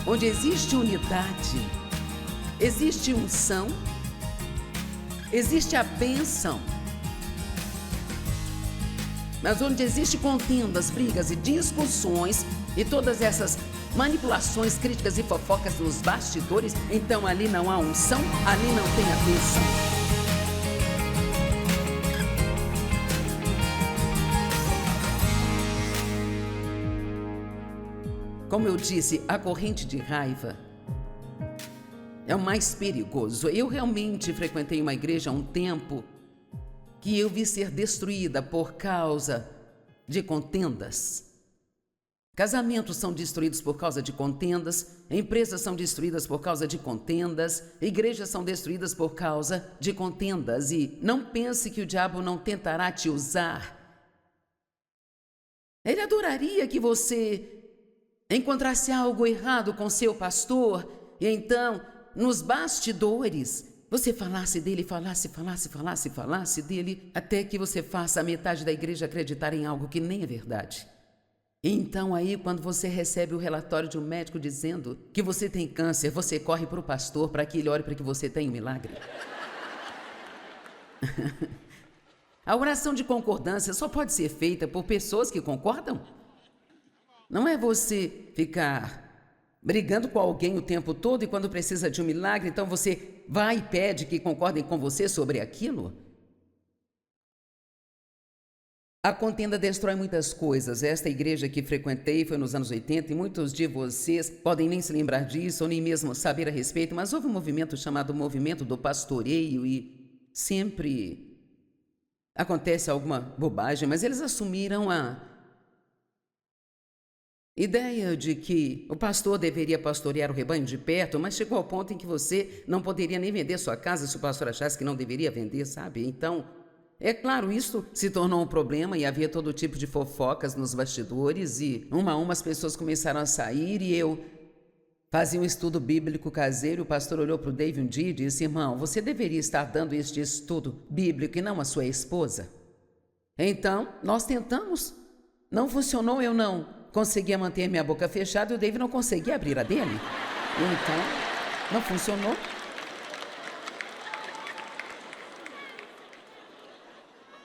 onde existe unidade, existe unção, existe a bênção. Mas onde existe contendas, brigas e discussões e todas essas manipulações, críticas e fofocas nos bastidores, então ali não há unção, ali não tem a bênção. Como eu disse, a corrente de raiva é o mais perigoso. Eu realmente frequentei uma igreja há um tempo que eu vi ser destruída por causa de contendas. Casamentos são destruídos por causa de contendas, empresas são destruídas por causa de contendas, igrejas são destruídas por causa de contendas. E não pense que o diabo não tentará te usar. Ele adoraria que você encontrasse algo errado com seu pastor e então, nos bastidores, você falasse dele, falasse dele, até que você faça a metade da igreja acreditar em algo que nem é verdade. Então aí, quando você recebe o relatório de um médico dizendo que você tem câncer, você corre para o pastor para que ele ore para que você tenha um milagre. A oração de concordância só pode ser feita por pessoas que concordam. Não é você ficar brigando com alguém o tempo todo e quando precisa de um milagre, então você vai e pede que concordem com você sobre aquilo. A contenda destrói muitas coisas. Esta igreja que frequentei foi nos anos 80 e muitos de vocês podem nem se lembrar disso ou nem mesmo saber a respeito, mas houve um movimento chamado Movimento do Pastoreio e sempre acontece alguma bobagem, mas eles assumiram a ideia de que o pastor deveria pastorear o rebanho de perto, mas chegou ao ponto em que você não poderia nem vender sua casa se o pastor achasse que não deveria vender, sabe? Então, é claro, isso se tornou um problema e havia todo tipo de fofocas nos bastidores e uma a uma as pessoas começaram a sair e eu fazia um estudo bíblico caseiro. O pastor olhou para o Dave um dia e disse: irmão, você deveria estar dando este estudo bíblico e não a sua esposa. Então, nós tentamos. Não funcionou, eu não conseguia manter minha boca fechada e o Dave não conseguia abrir a dele. Então, não funcionou.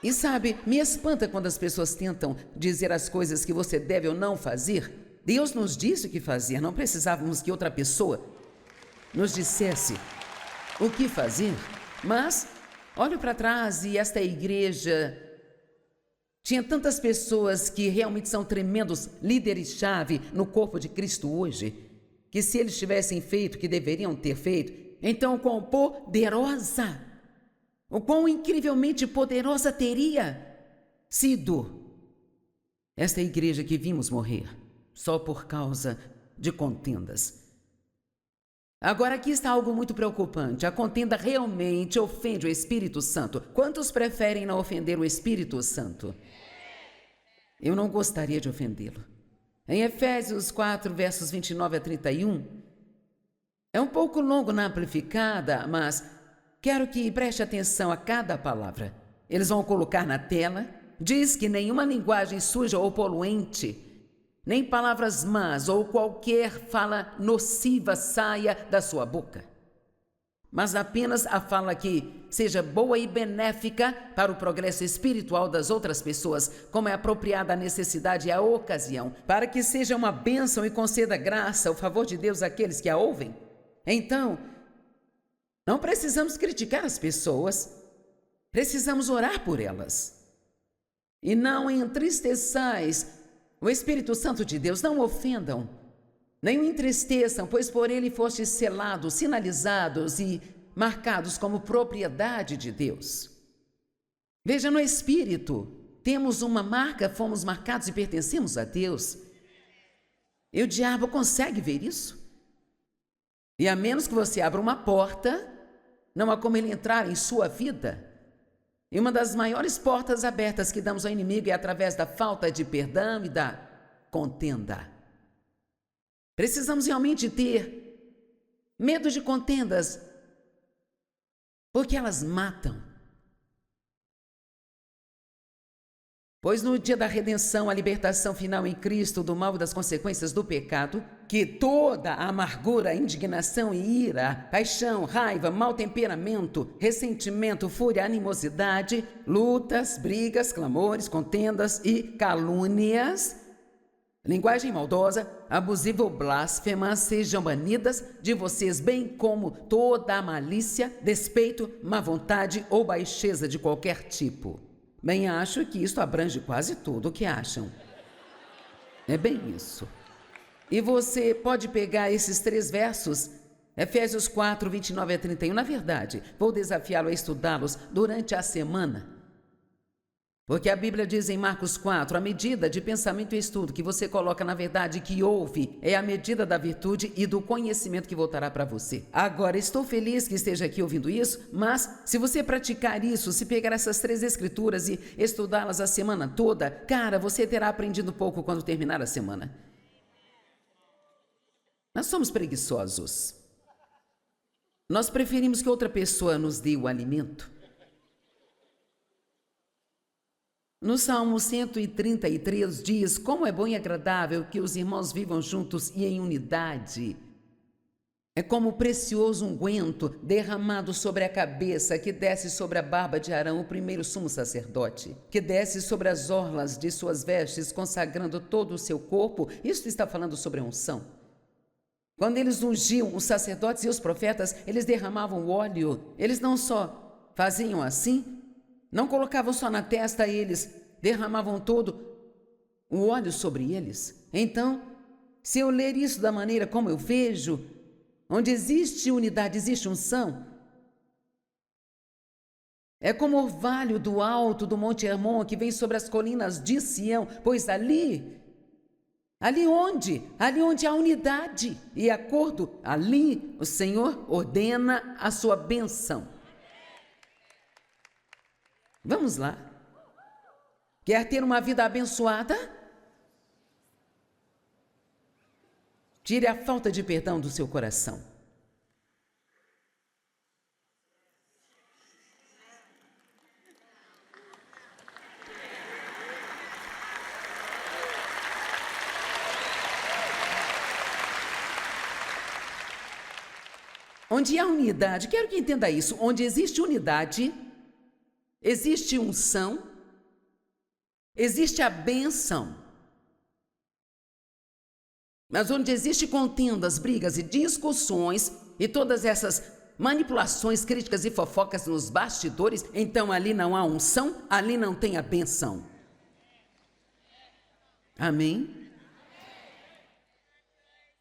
E sabe, me espanta quando as pessoas tentam dizer as coisas que você deve ou não fazer. Deus nos disse o que fazer, não precisávamos que outra pessoa nos dissesse o que fazer. Mas, olho para trás e esta igreja tinha tantas pessoas que realmente são tremendos líderes-chave no corpo de Cristo hoje, que se eles tivessem feito o que deveriam ter feito, então quão poderosa, o quão incrivelmente poderosa teria sido esta igreja que vimos morrer só por causa de contendas. Agora aqui está algo muito preocupante. A contenda realmente ofende o Espírito Santo. Quantos preferem não ofender o Espírito Santo? Eu não gostaria de ofendê-lo. Em Efésios 4, versos 29 a 31, é um pouco longo na amplificada, mas quero que preste atenção a cada palavra. Eles vão colocar na tela. Diz que nenhuma linguagem suja ou poluente, nem palavras más ou qualquer fala nociva saia da sua boca, mas apenas a fala que seja boa e benéfica para o progresso espiritual das outras pessoas, como é apropriada à necessidade e à ocasião, para que seja uma bênção e conceda graça, o favor de Deus àqueles que a ouvem. Então, não precisamos criticar as pessoas, precisamos orar por elas. E não entristeçais o Espírito Santo de Deus, não ofendam, nem o entristeçam, pois por ele fostes selados, sinalizados e marcados como propriedade de Deus. Veja, no Espírito, temos uma marca, fomos marcados e pertencemos a Deus. E o diabo consegue ver isso. E a menos que você abra uma porta, não há como ele entrar em sua vida. E uma das maiores portas abertas que damos ao inimigo é através da falta de perdão e da contenda. Precisamos realmente ter medo de contendas, porque elas matam. Pois no dia da redenção, a libertação final em Cristo do mal e das consequências do pecado, que toda a amargura, indignação e ira, paixão, raiva, mau temperamento, ressentimento, fúria, animosidade, lutas, brigas, clamores, contendas e calúnias, linguagem maldosa, abusiva ou blasfema sejam banidas de vocês, bem como toda a malícia, despeito, má vontade ou baixeza de qualquer tipo. Bem, acho que isto abrange quase tudo o que acham. É bem isso. E você pode pegar esses 3 versos, Efésios 4, 29 a 31. Na verdade, vou desafiá-lo a estudá-los durante a semana. Porque a Bíblia diz em Marcos 4, a medida de pensamento e estudo que você coloca na verdade que ouve é a medida da virtude e do conhecimento que voltará para você. Agora, estou feliz que esteja aqui ouvindo isso, mas se você praticar isso, se pegar essas 3 escrituras e estudá-las a semana toda, cara, você terá aprendido pouco quando terminar a semana. Nós somos preguiçosos. Nós preferimos que outra pessoa nos dê o alimento. No Salmo 133 diz: como é bom e agradável que os irmãos vivam juntos e em unidade. É como precioso unguento derramado sobre a cabeça, que desce sobre a barba de Arão, o primeiro sumo sacerdote, que desce sobre as orlas de suas vestes, consagrando todo o seu corpo. Isso está falando sobre a unção. Quando eles ungiam os sacerdotes e os profetas, eles derramavam óleo. Eles não só faziam assim, não colocavam só na testa, eles derramavam todo o óleo sobre eles. Então, se eu ler isso da maneira como eu vejo, onde existe unidade, existe unção, é como o orvalho do alto do Monte Hermon que vem sobre as colinas de Sião, pois ali onde há unidade e acordo, ali o Senhor ordena a sua bênção. Vamos lá. Quer ter uma vida abençoada? Tire a falta de perdão do seu coração. Onde há unidade, quero que entenda isso, onde existe unidade, existe unção, existe a bênção. Mas onde existe contendas, brigas e discussões e todas essas manipulações, críticas e fofocas nos bastidores, então ali não há unção, ali não tem a bênção. Amém?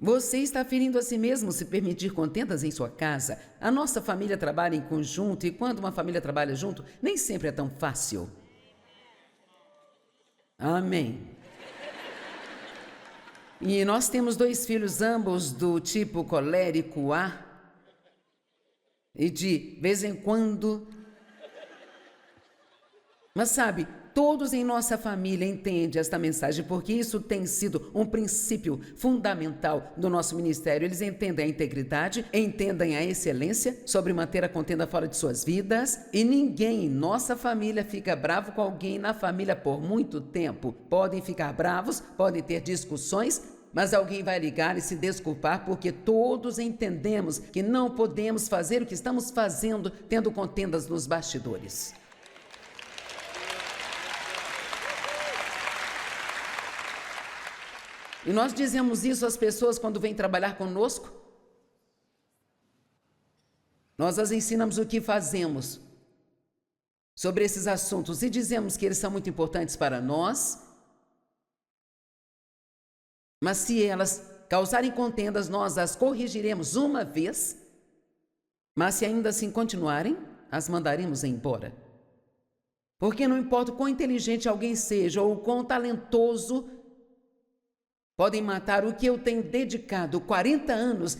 Você está ferindo a si mesmo se permitir contendas em sua casa. A nossa família trabalha em conjunto e quando uma família trabalha junto, nem sempre é tão fácil. Amém. E nós temos 2 filhos, ambos do tipo colérico A. E de vez em quando... Mas sabe, todos em nossa família entendem esta mensagem, porque isso tem sido um princípio fundamental do nosso ministério. Eles entendem a integridade, entendem a excelência sobre manter a contenda fora de suas vidas, e ninguém em nossa família fica bravo com alguém na família por muito tempo. Podem ficar bravos, podem ter discussões, mas alguém vai ligar e se desculpar, porque todos entendemos que não podemos fazer o que estamos fazendo tendo contendas nos bastidores. E nós dizemos isso às pessoas quando vêm trabalhar conosco. Nós as ensinamos o que fazemos sobre esses assuntos e dizemos que eles são muito importantes para nós. Mas se elas causarem contendas, nós as corrigiremos uma vez. Mas se ainda assim continuarem, as mandaremos embora. Porque não importa o quão inteligente alguém seja ou o quão talentoso, podem matar o que eu tenho dedicado 40 anos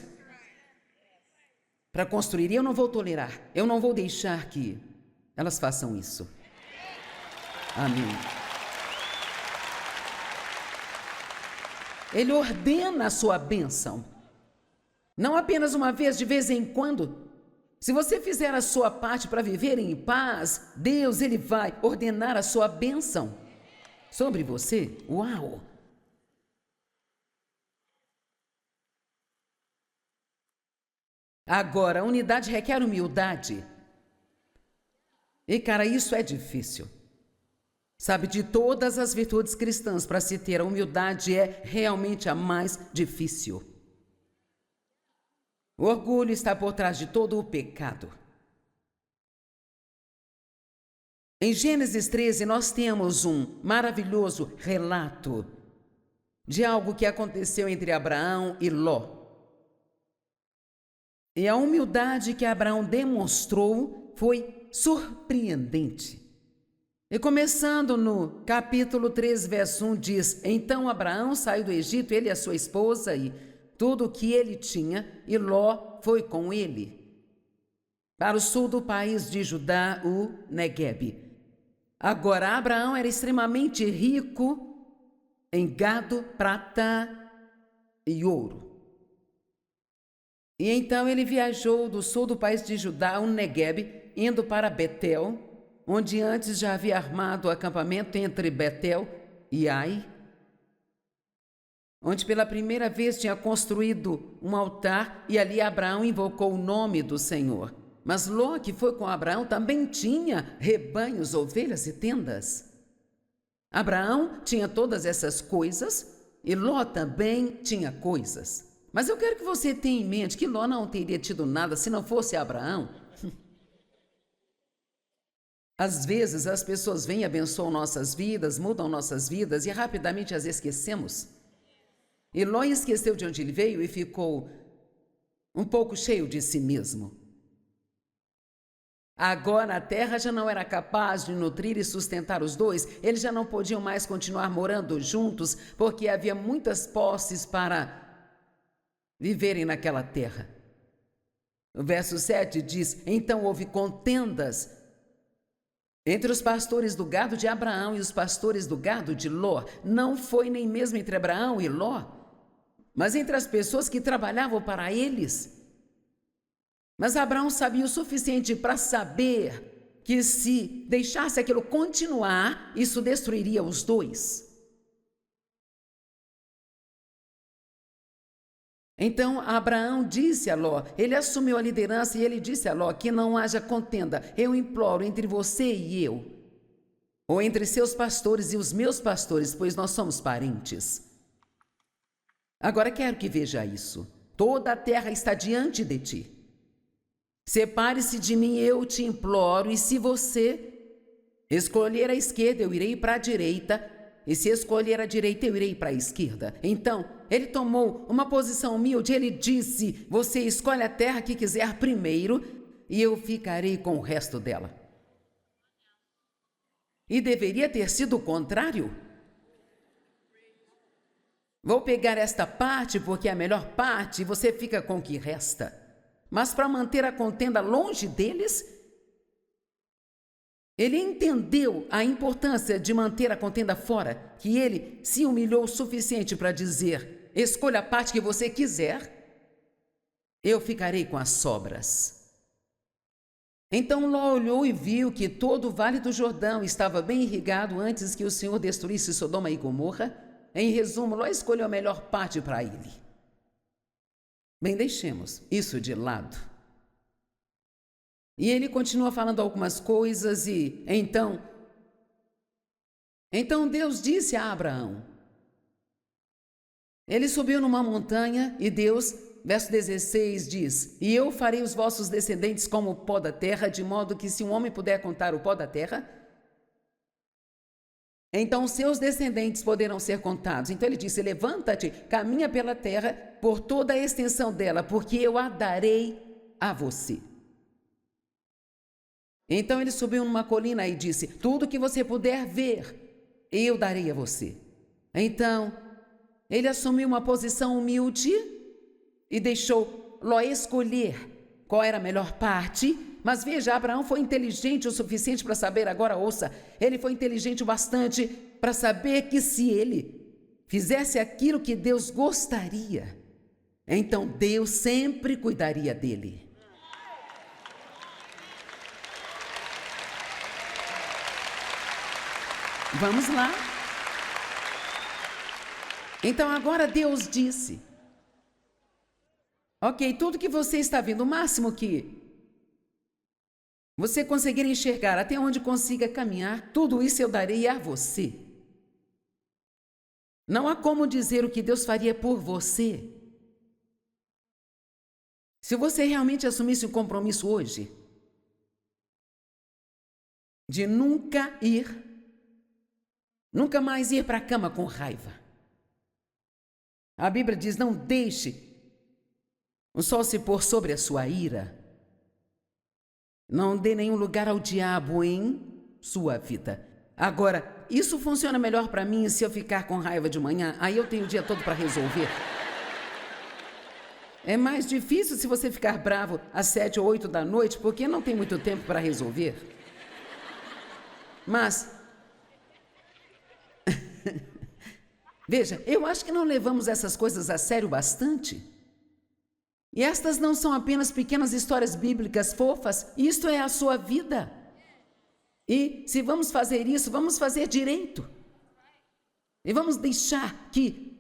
para construir. E eu não vou tolerar, eu não vou deixar que elas façam isso. Amém. Ele ordena a sua bênção. Não apenas uma vez, de vez em quando. Se você fizer a sua parte para viver em paz, Deus, Ele vai ordenar a sua bênção sobre você. Uau! Agora, a unidade requer humildade. E, cara, isso é difícil. Sabe, de todas as virtudes cristãs, para se ter, a humildade é realmente a mais difícil. O orgulho está por trás de todo o pecado. Em Gênesis 13, nós temos um maravilhoso relato de algo que aconteceu entre Abraão e Ló. E a humildade que Abraão demonstrou foi surpreendente. E começando no capítulo 13, verso 1, diz: Então Abraão saiu do Egito, ele e a sua esposa, e tudo o que ele tinha, e Ló foi com ele, para o sul do país de Judá, o Neguebe. Agora, Abraão era extremamente rico em gado, prata e ouro. E então ele viajou do sul do país de Judá, o Neguebe, indo para Betel, onde antes já havia armado o acampamento entre Betel e Ai, onde pela primeira vez tinha construído um altar, e ali Abraão invocou o nome do Senhor. Mas Ló, que foi com Abraão, também tinha rebanhos, ovelhas e tendas. Abraão tinha todas essas coisas e Ló também tinha coisas. Mas eu quero que você tenha em mente que Ló não teria tido nada se não fosse Abraão. Às vezes as pessoas vêm e abençoam nossas vidas, mudam nossas vidas e rapidamente as esquecemos. E Ló esqueceu de onde ele veio e ficou um pouco cheio de si mesmo. Agora a terra já não era capaz de nutrir e sustentar os dois, eles já não podiam mais continuar morando juntos, porque havia muitas posses para viverem naquela terra. O verso 7 diz: Então houve contendas entre os pastores do gado de Abraão e os pastores do gado de Ló. Não foi nem mesmo entre Abraão e Ló, mas entre as pessoas que trabalhavam para eles. Mas Abraão sabia o suficiente para saber que se deixasse aquilo continuar, isso destruiria os dois. Então Abraão disse a Ló, ele assumiu a liderança e ele disse a Ló que não haja contenda. Eu imploro entre você e eu, ou entre seus pastores e os meus pastores, pois nós somos parentes. Agora quero que veja isso. Toda a terra está diante de ti. Separe-se de mim, eu te imploro, e se você escolher a esquerda, eu irei para a direita, e se escolher a direita, eu irei para a esquerda. Então, ele tomou uma posição humilde, ele disse: você escolhe a terra que quiser primeiro, e eu ficarei com o resto dela. E deveria ter sido o contrário. Vou pegar esta parte porque é a melhor parte, e você fica com o que resta. Mas para manter a contenda longe deles, ele entendeu a importância de manter a contenda fora, que ele se humilhou o suficiente para dizer: escolha a parte que você quiser, eu ficarei com as sobras. Então Ló olhou e viu que todo o Vale do Jordão estava bem irrigado antes que o Senhor destruísse Sodoma e Gomorra. Em resumo, Ló escolheu a melhor parte para ele. Bem, deixemos isso de lado. E ele continua falando algumas coisas e então Deus disse a Abraão. Ele subiu numa montanha e Deus, verso 16 diz: E eu farei os vossos descendentes como o pó da terra, de modo que se um homem puder contar o pó da terra, então seus descendentes poderão ser contados. Então ele disse: levanta-te, caminha pela terra, por toda a extensão dela, porque eu a darei a você. Então ele subiu numa colina e disse: tudo que você puder ver, eu darei a você. Então ele assumiu uma posição humilde e deixou Ló escolher qual era a melhor parte. Mas veja, Abraão foi inteligente o suficiente para saber, agora ouça, ele foi inteligente o bastante para saber que se ele fizesse aquilo que Deus gostaria, então Deus sempre cuidaria dele. Vamos lá. Então agora Deus disse: Ok, tudo que você está vendo, o máximo que você conseguir enxergar, até onde consiga caminhar, tudo isso eu darei a você. Não há como dizer o que Deus faria por você. Se você realmente assumisse um compromisso hoje, de nunca mais ir para a cama com raiva. A Bíblia diz, não deixe o sol se pôr sobre a sua ira. Não dê nenhum lugar ao diabo em sua vida. Agora, isso funciona melhor para mim se eu ficar com raiva de manhã, aí eu tenho o dia todo para resolver. É mais difícil se você ficar bravo às 7 ou 8 da noite, porque não tem muito tempo para resolver. Mas, veja, eu acho que não levamos essas coisas a sério bastante. E estas não são apenas pequenas histórias bíblicas fofas, isto é a sua vida. E se vamos fazer isso, vamos fazer direito. E vamos deixar que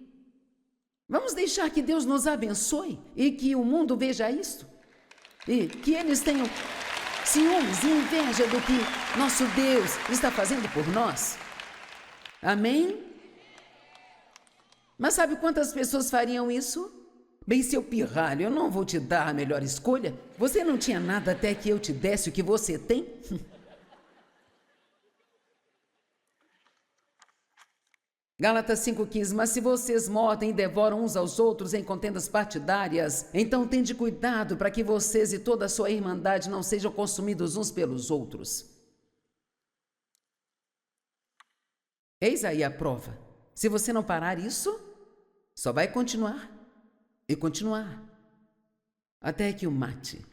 Deus nos abençoe e que o mundo veja isso. E que eles tenham ciúmes e inveja do que nosso Deus está fazendo por nós. Amém? Mas sabe quantas pessoas fariam isso? Bem, seu pirralho, eu não vou te dar a melhor escolha. Você não tinha nada até que eu te desse o que você tem? Gálatas 5,15, mas se vocês mordem e devoram uns aos outros em contendas partidárias, então tende cuidado para que vocês e toda a sua irmandade não sejam consumidos uns pelos outros. Eis aí a prova. Se você não parar isso, só vai continuar e continuar, até que o mate.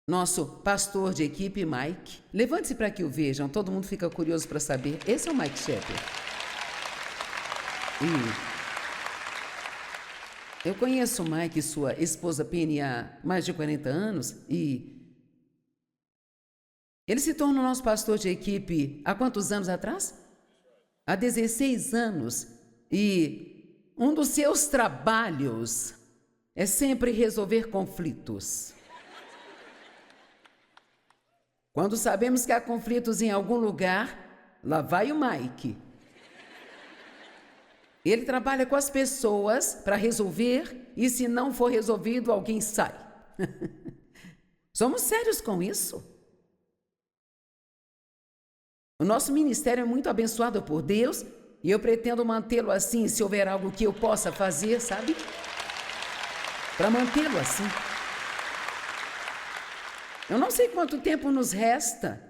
Nosso pastor de equipe, Mike, levante-se para que o vejam, todo mundo fica curioso para saber. Esse é o Mike Shepard. Eu conheço o Mike e sua esposa Penny há mais de 40 anos e ele se tornou nosso pastor de equipe há quantos anos atrás? Há 16 anos. E um dos seus trabalhos é sempre resolver conflitos. Quando sabemos que há conflitos em algum lugar, lá vai o Mike. Ele trabalha com as pessoas para resolver e se não for resolvido, alguém sai. Somos sérios com isso. O nosso ministério é muito abençoado por Deus e eu pretendo mantê-lo assim se houver algo que eu possa fazer, sabe? Para mantê-lo assim. Eu não sei quanto tempo nos resta.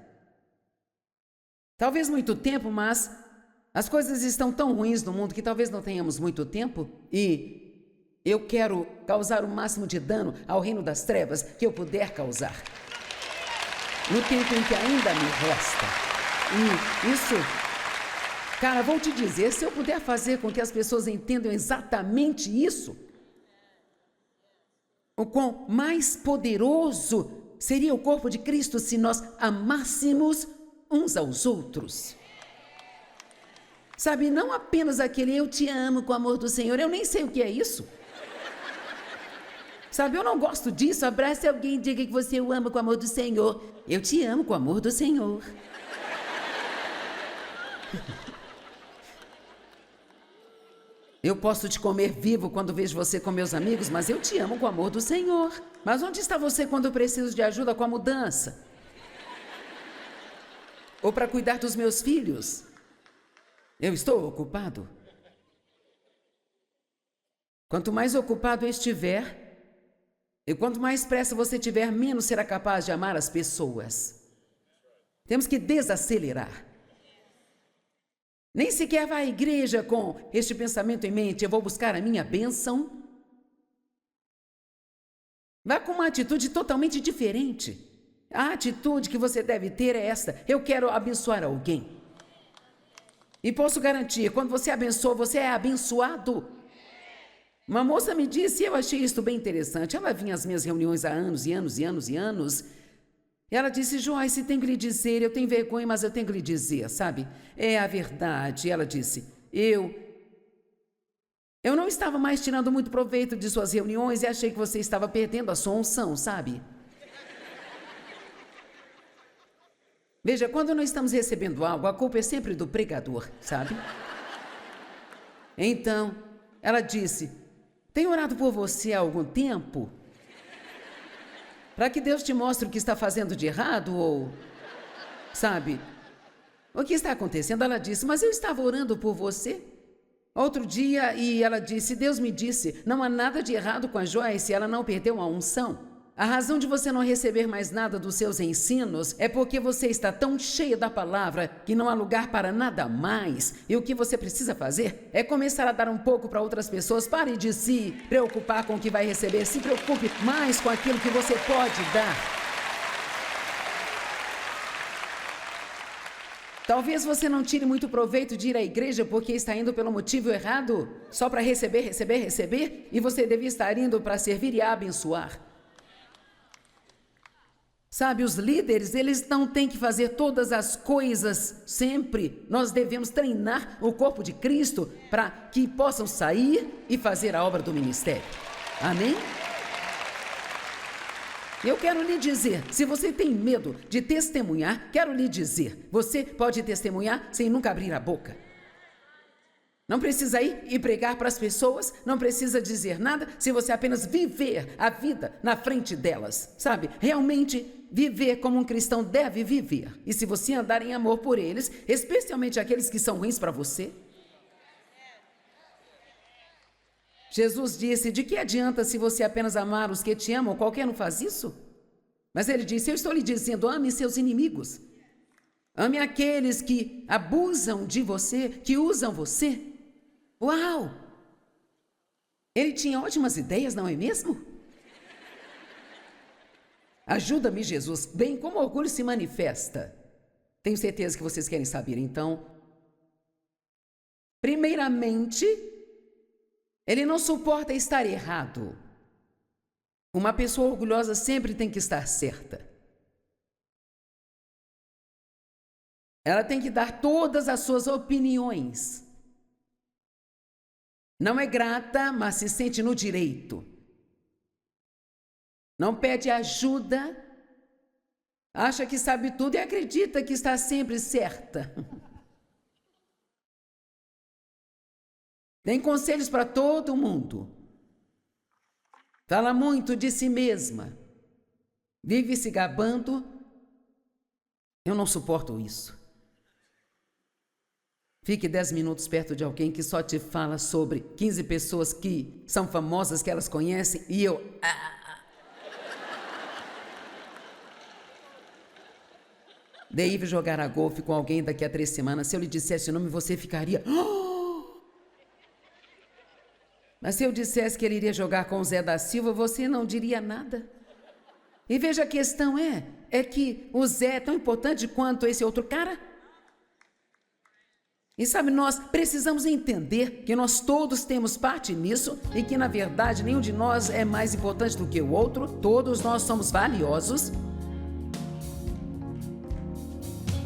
Talvez muito tempo, mas as coisas estão tão ruins no mundo que talvez não tenhamos muito tempo e eu quero causar o máximo de dano ao reino das trevas que eu puder causar. No tempo em que ainda me resta. E isso, cara, vou te dizer, se eu puder fazer com que as pessoas entendam exatamente isso, o quão mais poderoso seria o corpo de Cristo se nós amássemos uns aos outros. Sabe, não apenas aquele eu te amo com o amor do Senhor, eu nem sei o que é isso. Sabe, eu não gosto disso, abrace alguém e diga que você o ama com o amor do Senhor. Eu te amo com o amor do Senhor. Eu posso te comer vivo quando vejo você com meus amigos, mas eu te amo com o amor do Senhor. Mas onde está você quando eu preciso de ajuda com a mudança? Ou para cuidar dos meus filhos? Eu estou ocupado. Quanto mais ocupado eu estiver, e quanto mais pressa você tiver, menos será capaz de amar as pessoas. Temos que desacelerar. Nem sequer vá à igreja com este pensamento em mente, eu vou buscar a minha bênção. Vá com uma atitude totalmente diferente. A atitude que você deve ter é esta: eu quero abençoar alguém. E posso garantir, quando você abençoa, você é abençoado. Uma moça me disse, eu achei isto bem interessante, ela vinha às minhas reuniões há anos e anos e anos e anos. Ela disse, Joyce, tenho que lhe dizer, eu tenho vergonha, mas eu tenho que lhe dizer, sabe? É a verdade. Ela disse, eu Eu não estava mais tirando muito proveito de suas reuniões e achei que você estava perdendo a sua unção, sabe? Veja, quando não estamos recebendo algo, a culpa é sempre do pregador, sabe? Então, ela disse: tenho orado por você há algum tempo, para que Deus te mostre o que está fazendo de errado, ou... sabe? O que está acontecendo? Ela disse: mas eu estava orando por você outro dia e ela disse: Deus me disse, não há nada de errado com a Joyce, ela não perdeu a unção. A razão de você não receber mais nada dos seus ensinos é porque você está tão cheia da palavra que não há lugar para nada mais. E o que você precisa fazer é começar a dar um pouco para outras pessoas. Pare de se preocupar com o que vai receber, se preocupe mais com aquilo que você pode dar. Talvez você não tire muito proveito de ir à igreja porque está indo pelo motivo errado, só para receber, e você devia estar indo para servir e abençoar. Sabe, os líderes, eles não têm que fazer todas as coisas sempre. Nós devemos treinar o corpo de Cristo para que possam sair e fazer a obra do ministério. Amém? Eu quero lhe dizer, se você tem medo de testemunhar, quero lhe dizer, você pode testemunhar sem nunca abrir a boca. Não precisa ir e pregar para as pessoas, não precisa dizer nada, se você apenas viver a vida na frente delas, sabe? Realmente viver como um cristão deve viver. E se você andar em amor por eles, especialmente aqueles que são ruins para você. Jesus disse: de que adianta se você apenas amar os que te amam? Qualquer um faz isso? Mas ele disse: eu estou lhe dizendo, ame seus inimigos. Ame aqueles que abusam de você, que usam você. Uau! Ele tinha ótimas ideias, não é mesmo? Ajuda-me, Jesus. Bem, como o orgulho se manifesta? Tenho certeza que vocês querem saber, então. Primeiramente, ele não suporta estar errado. Uma pessoa orgulhosa sempre tem que estar certa. Ela tem que dar todas as suas opiniões. Não é grata, mas se sente no direito. Não pede ajuda, acha que sabe tudo e acredita que está sempre certa. Tem conselhos para todo mundo. Fala muito de si mesma. Vive se gabando. Eu não suporto isso. Fique 10 minutos perto de alguém que só te fala sobre 15 pessoas que são famosas, que elas conhecem, e eu... Deve jogar a golfe com alguém daqui a 3 semanas. Se eu lhe dissesse o nome, você ficaria... Mas se eu dissesse que ele iria jogar com o Zé da Silva, você não diria nada. E veja, a questão é que o Zé é tão importante quanto esse outro cara. E sabe, nós precisamos entender que nós todos temos parte nisso e que, na verdade, nenhum de nós é mais importante do que o outro. Todos nós somos valiosos.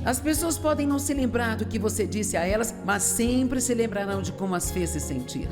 As pessoas podem não se lembrar do que você disse a elas, mas sempre se lembrarão de como as fez se sentir.